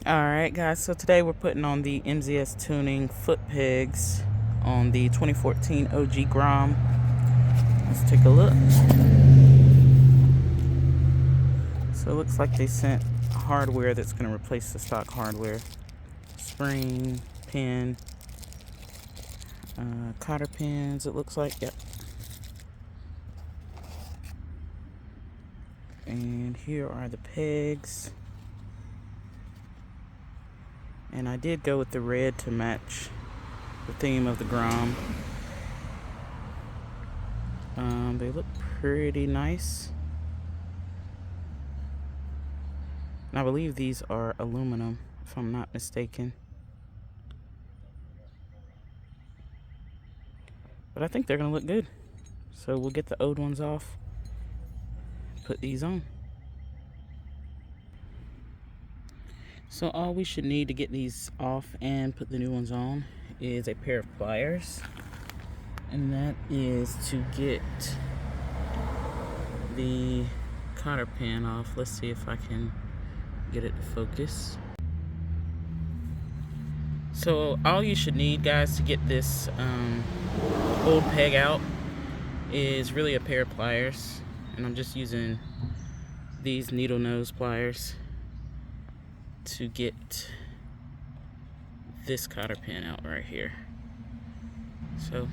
Alright guys, so today we're putting on the MZS Tuning foot pegs on the 2014 OG Grom. Let's take a look. So it looks like they sent hardware that's going to replace the stock hardware. Spring, pin, cotter pins it looks like, yep. And here are the pegs. And I did go with the red to match the theme of the Grom. They look pretty nice. And I believe these are aluminum, if I'm not mistaken. But I think they're gonna look good. So we'll get the old ones off, put these on. So all we should need to get these off and put the new ones on is a pair of pliers. And that is to get the cotter pin off. Let's see if I can get it to focus. So all you should need, guys, to get this old peg out is really a pair of pliers. And I'm just using these needle nose pliers to get this cotter pin out right here. So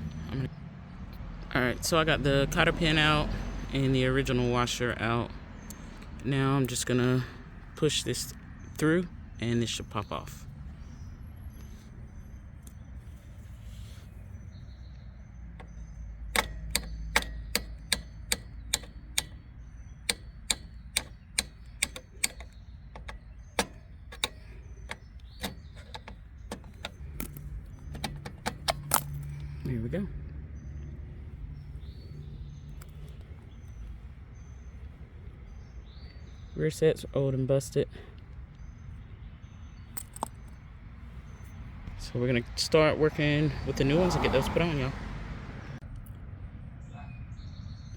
alright, so I got the cotter pin out and the original washer out. Now I'm just gonna push this through and this should pop off. Here we go. Rear sets are old and busted. So we're gonna start working with the new ones and get those put on, y'all.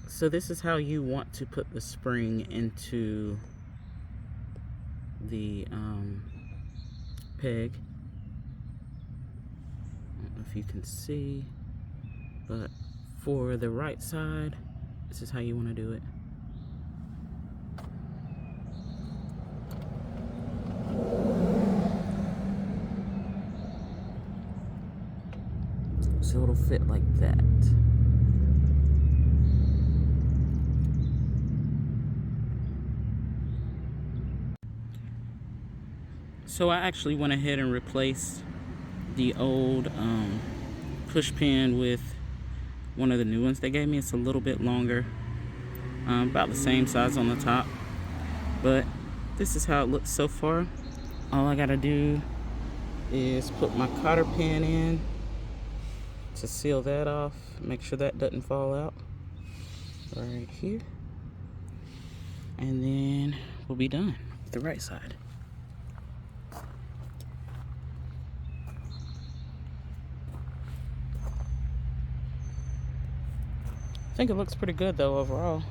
So this is how you want to put the spring into the peg. I don't know if you can see, but for the right side, this is how you want to do it. So it'll fit like that. So I actually went ahead and replaced the old push pin with one of the new ones they gave me. It's a little bit longer, about the same size on the top, but this is how it looks so far. All I gotta do is put my cotter pin in to seal that off, make sure that doesn't fall out right here, and then we'll be done with the right side. I think it looks pretty good though overall.